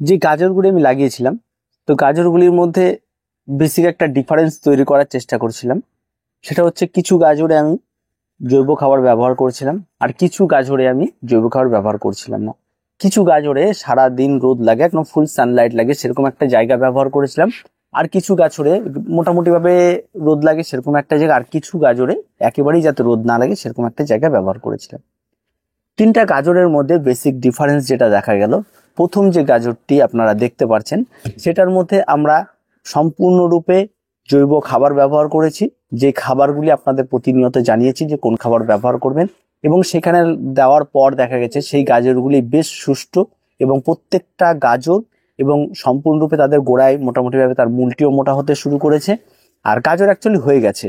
যে গাজরগুলি আমি লাগিয়েছিলাম, তো গাজরগুলির মধ্যে বেসিক একটা ডিফারেন্স তৈরি করার চেষ্টা করছিলাম। সেটা হচ্ছে কিছু গাজরে আমি জৈব খাবার ব্যবহার করছিলাম, আর কিছু গাজরে আমি জৈব খাবার ব্যবহার করছিলাম না। কিছু গাজরে সারা দিন রোদ লাগে, একদম ফুল সানলাইট লাগে, সেরকম একটা জায়গা ব্যবহার করেছিলাম। আর কিছু গাজরে মোটামুটি ভাবে রোদ লাগে সেরকম একটা জায়গা, আর কিছু গাজরে একেবারেই যাতে রোদ না লাগে সেরকম একটা জায়গা ব্যবহার করেছিলাম। তিনটা গাজরের মধ্যে বেসিক ডিফারেন্স যেটা দেখা গেল, প্রথম যে গাজরটি আপনারা দেখতে পাচ্ছেন সেটার মধ্যে আমরা সম্পূর্ণরূপে জৈব খাবার ব্যবহার করেছি। যে খাবারগুলি আপনাদের প্রতিনিয়ত জানিয়েছি যে কোন খাবার ব্যবহার করবেন, এবং সেখানে দেওয়ার পর দেখা গেছে সেই গাজরগুলি বেশ সুষ্ঠু, এবং প্রত্যেকটা গাজর এবং সম্পূর্ণরূপে তাদের গোড়ায় মোটামুটিভাবে তার মূলটিও মোটা হতে শুরু করেছে, আর গাজর অ্যাকচুয়ালি হয়ে গেছে।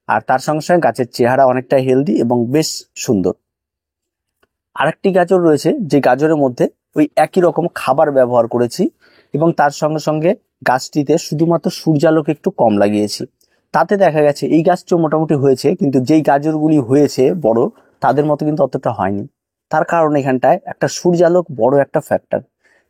আর তার সঙ্গে সঙ্গে গাছের চেহারা অনেকটা হেলদি এবং বেশ সুন্দর। আরেকটি গাজর রয়েছে যে গাজরের মধ্যে ওই একই রকম খাবার ব্যবহার করেছি, এবং তার সঙ্গে সঙ্গে গাছটিতে শুধুমাত্র সূর্যালোক একটু কম লাগিয়েছি। তাতে দেখা গেছে এই গাছটিও মোটামুটি হয়েছে, কিন্তু যেই গাজরগুলি হয়েছে বড় তাদের মতো কিন্তু অতটা হয়নি। তার কারণ এখানটায় একটা সূর্যালোক বড় একটা ফ্যাক্টর।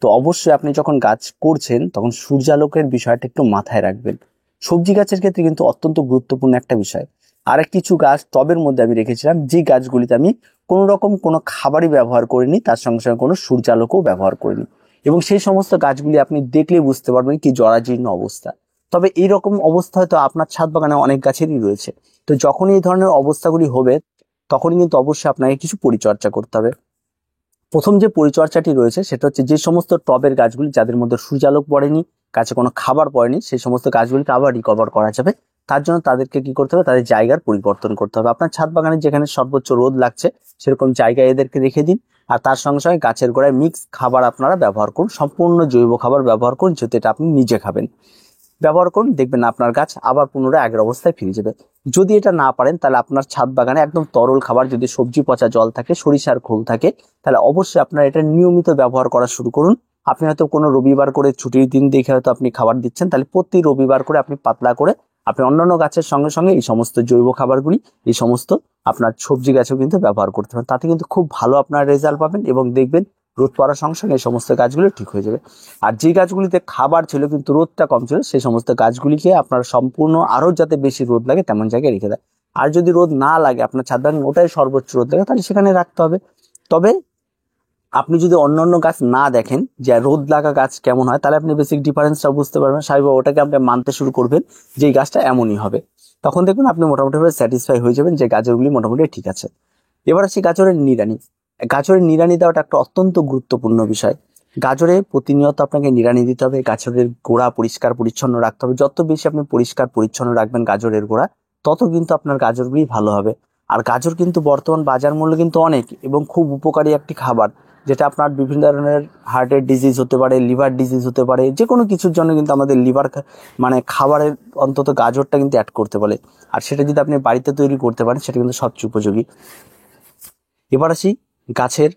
তো অবশ্যই আপনি যখন গাছ করছেন তখন সূর্যালোকের বিষয়টা একটু মাথায় রাখবেন। সবজি গাছের ক্ষেত্রে কিন্তু অত্যন্ত গুরুত্বপূর্ণ একটা বিষয়। আর কিছু গাছ টবের মধ্যে আমি রেখেছিলাম, যে গাছগুলিতে আমি কোনো রকম কোনো খাবারই ব্যবহার করিনি, তার সঙ্গে সঙ্গে কোনো সূর্যালোকও ব্যবহার করিনি, এবং সেই সমস্ত গাছগুলি আপনি দেখলে বুঝতে পারবেন কি জরাজীর্ণ অবস্থা। তবে এইরকম অবস্থা হয়তো আপনার ছাদ বাগানে অনেক গাছেরই রয়েছে। তো যখন এই ধরনের অবস্থাগুলি হবে তখনই কিন্তু অবশ্যই আপনাকে কিছু পরিচর্যা করতে হবে। প্রথম যে পরিচর্যাটি রয়েছে সেটা হচ্ছে যে সমস্ত টবের গাছগুলি যাদের মধ্যে সূর্যালোক পড়েনি, গাছে কোনো খাবার পড়েনি, সেই সমস্ত গাছগুলিকে আবার রিকভার করা যাবে। তার জন্য তাদেরকে কি করতে হবে, তাদের জায়গার পরিবর্তন করতে হবে। আপনার ছাদ বাগানে যেখানে সর্বোচ্চ রোদ লাগছে সেরকম জায়গায় এদেরকে রেখে দিন, আর তার সঙ্গে সঙ্গে গাছের গোড়ায় মিক্স খাবার আপনারা ব্যবহার করুন, সম্পূর্ণ জৈব খাবার ব্যবহার করুন, যেহেতু এটা আপনি নিজে খাবেন। ব্যবহার করুন, দেখবেন আপনার গাছ আবার পুনরায় আগের অবস্থায় ফিরে যাবে। যদি এটা না পারেন তাহলে আপনার ছাদ বাগানে একদম তরল খাবার, যদি সবজি পচা জল থাকে, সরিষার খোল থাকে, তাহলে অবশ্যই আপনারা এটা নিয়মিত ব্যবহার করা শুরু করুন। আপনি হয়তো কোনো রবিবার করে ছুটির দিন দেখে হয়তো আপনি খাবার দিচ্ছেন, তাহলে প্রতি রবিবার করে আপনি পাতলা করে আপনি অন্যান্য গাছের সঙ্গে সঙ্গে এই সমস্ত জৈব খাবারগুলি, এই সমস্ত আপনার সবজি গাছেও কিন্তু ব্যবহার করতে পারেন। তাতে কিন্তু খুব ভালো আপনার রেজাল্ট পাবেন, এবং দেখবেন রোদ পড়ার সঙ্গে সঙ্গে এই সমস্ত গাছগুলো ঠিক হয়ে যাবে। আর যে গাছগুলিতে খাবার ছিল কিন্তু রোদটা কম ছিল, সেই সমস্ত গাছগুলিকে আপনার সম্পূর্ণ আরো যাতে বেশি রোদ লাগে তেমন জায়গায় রেখে দেয়। আর যদি রোদ না লাগে, আপনার ছাদ বাগানে ওটাই সর্বোচ্চ রোদ লাগে, তাহলে সেখানে রাখতে হবে। তবে আপনি যদি অন্যান্য গাছ না দেখেন যে রোদ লাগা গাছ কেমন হয়, তাহলে আপনি বেসিক ডিফারেন্সটা বুঝতে পারবেন। স্বাভাবিক ওটাকে আপনি মানতে শুরু করবেন যে এই গাছটা এমনই হবে, তখন দেখবেন আপনি মোটামুটিভাবে স্যাটিসফাই হয়ে যাবেন যে গাছগুলি মোটামুটি ঠিক আছে। এবার আসি গাজরের নিড়ানি। গাজরের নিড়ানি দেওয়াটা একটা অত্যন্ত গুরুত্বপূর্ণ বিষয়। গাজরে প্রতিনিয়ত আপনাকে নিড়ানি দিতে হবে, গাজরের গোড়া পরিষ্কার পরিচ্ছন্ন রাখতে হবে। যত বেশি আপনি পরিষ্কার পরিচ্ছন্ন রাখবেন গাজরের গোড়া, তত কিন্তু আপনার গাজরগুলি ভালো হবে। আর গাজর কিন্তু বর্তমান বাজার মূল্য কিন্তু অনেক, এবং খুব উপকারী একটি খাবার, যেটা আপনার বিভিন্ন ধরনের হার্টের ডিজিজ হতে পারে, লিভার ডিজিজ হতে পারে, যে কোনো কিছুর জন্য কিন্তু আমাদের লিভার মানে খাবারের অন্তত গাজরটা কিন্তু অ্যাড করতে পারে। আর সেটা যদি আপনি বাড়িতে তৈরি করতে পারেন সেটা কিন্তু সবচেয়ে উপযোগী। এবার আসি গাছের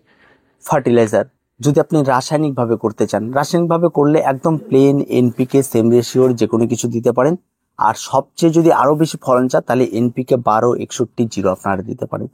ফার্টিলাইজার। যদি আপনি রাসায়নিকভাবে করতে চান, রাসায়নিকভাবে করলে একদম প্লেন এনপিকে সেম রেশিওর যে কোনো কিছু দিতে পারেন। আর সবচেয়ে যদি আরো বেশি ফলন চান তাহলে এনপিকে 12-61-0 আপনারা দিতে পারেন।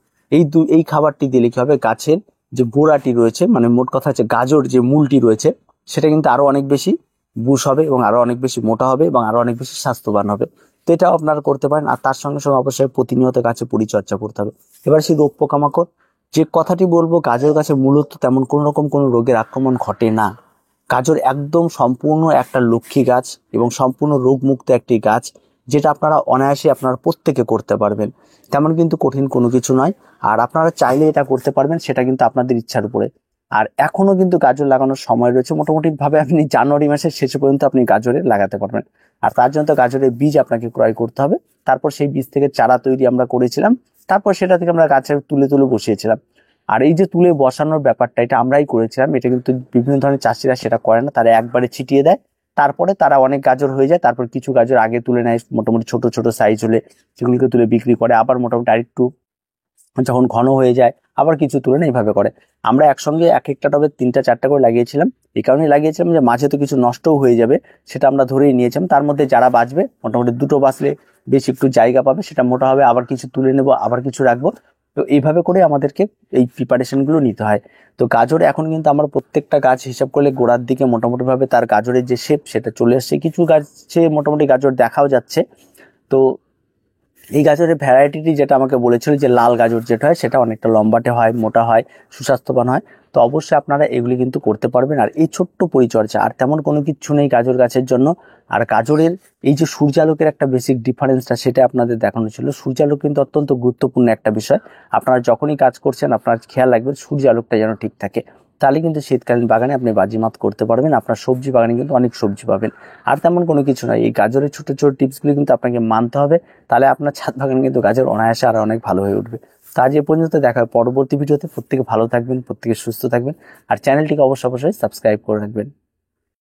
এই খাবারটি দিলে কি হবে, গাছের যে গোড়াটি রয়েছে, মানে মোট কথা হচ্ছে গাজর যে মূলটি রয়েছে, সেটা কিন্তু আরো অনেক বেশি বুশ হবে, এবং আরো অনেক বেশি মোটা হবে, এবং আরো অনেক বেশি স্বাস্থ্যবান হবে। তো এটাও আপনারা করতে পারেন। আর তার সঙ্গে সঙ্গে অবশ্যই প্রতিনিয়ত গাছে পরিচর্যা করতে হবে। এবার সেই রোগ পোকামাকড় যে কথাটি বলবো, গাজর গাছে মূলত তেমন কোনো রকম কোনো রোগের আক্রমণ ঘটে না। গাজর একদম সম্পূর্ণ একটা লক্ষ্মী গাছ, এবং সম্পূর্ণ রোগমুক্ত একটি গাছ, যেটা আপনারা অনায়াসে আপনারা প্রত্যেকে করতে পারবেন। তেমন কিন্তু কঠিন কোনো কিছু নয়। আর আপনারা চাইলে এটা করতে পারবেন, সেটা কিন্তু আপনাদের ইচ্ছার উপরে। আর এখনো কিন্তু গাজর লাগানোর সময় রয়েছে, মোটামুটি ভাবে আপনি জানুয়ারি মাসের শেষ পর্যন্ত আপনি গাজরে লাগাতে পারবেন। আর তার জন্য তো গাজরের বীজ আপনাকে ক্রয় করতে হবে। তারপর সেই বীজ থেকে চারা তৈরি আমরা করেছিলাম, তারপর সেটা থেকে আমরা গাছে তুলে তুলে বসিয়েছিলাম। আর এই যে তুলে বসানোর ব্যাপারটা, এটা আমরাই করেছিলাম। এটা কিন্তু বিভিন্ন ধরনের চাষিরা সেটা করে না, তারা একবারে ছিটিয়ে দেয়, তারপরে তারা অনেক গাজর হয়ে যায়, তারপর কিছু গাজর আগে তুলে নেয় মোটামুটি ছোট ছোট সাইজ হলে, সেগুলিকে তুলে বিক্রি করে। আবার মোটামুটি আরেকটু যখন ঘন হয়ে যায় আবার কিছু তুলে নেয়, এইভাবে করে। আমরা একসঙ্গে এক একটা টবে 3-4টা করে লাগিয়েছিলাম। এই কারণেই লাগিয়েছিলাম যে মাঝে তো কিছু নষ্টও হয়ে যাবে, সেটা আমরা ধরেই নিয়েছিলাম। তার মধ্যে যারা বাঁচবে, মোটামুটি দুটো বাঁচলে বেশ একটু জায়গা পাবে, সেটা মোটা হবে, আবার কিছু তুলে নেবো, আবার কিছু রাখবো। তো এইভাবে করে আমাদেরকে এই প্রিপারেশনগুলো নিতে হয়। তো গাজরে এখন কিন্তু আমার প্রত্যেকটা গাছ হিসাব করলে গোড়ার দিকে মোটামুটিভাবে তার গাজরের যে শেপ সেটা চলে আসছে, কিছু গাছে মোটামুটি গাজর দেখাও যাচ্ছে। তো এই গাজরের ভ্যারাইটিটি যেটা আমাকে বলেছিল যে লাল গাজর যেটা হয় সেটা অনেকটা লম্বাটে হয়, মোটা হয়, সুস্বাস্থ্যবান হয়। তো অবশ্যই আপনারা এগুলি কিন্তু করতে পারবেন। আর এই ছোট্ট পরিচর্যা, আর তেমন কোনো কিছু নেই গাজর গাছের জন্য। আর গাজরের এই যে সূর্যালোকের একটা বেসিক ডিফারেন্সটা সেটা আপনাদের দেখানো ছিল। সূর্যালোক কিন্তু অত্যন্ত গুরুত্বপূর্ণ একটা বিষয়। আপনারা যখনই কাজ করছেন আপনার খেয়াল রাখবেন সূর্যালোকটা যেন ঠিক থাকে, তাহলে কিন্তু শীতকালীন বাগানে আপনি বাজিমাত করতে পারবেন। আপনার সবজি বাগানে কিন্তু অনেক সবজি পাবেন। আর তেমন কোনো কিছু নয়, এই গাজরের ছোট ছোট টিপসগুলি কিন্তু আপনাকে মানতে হবে, তাহলে আপনার ছাদ বাগান কিন্তু গাজর অনায়াসে আর অনেক ভালো হয়ে উঠবে। তো আজ এ পর্যন্ত, দেখা হয় পরবর্তী ভিডিওতে। প্রত্যেকে ভালো থাকবেন, প্রত্যেকে সুস্থ থাকবেন, আর চ্যানেলটিকে অবশ্যই সাবস্ক্রাইব করে রাখবেন।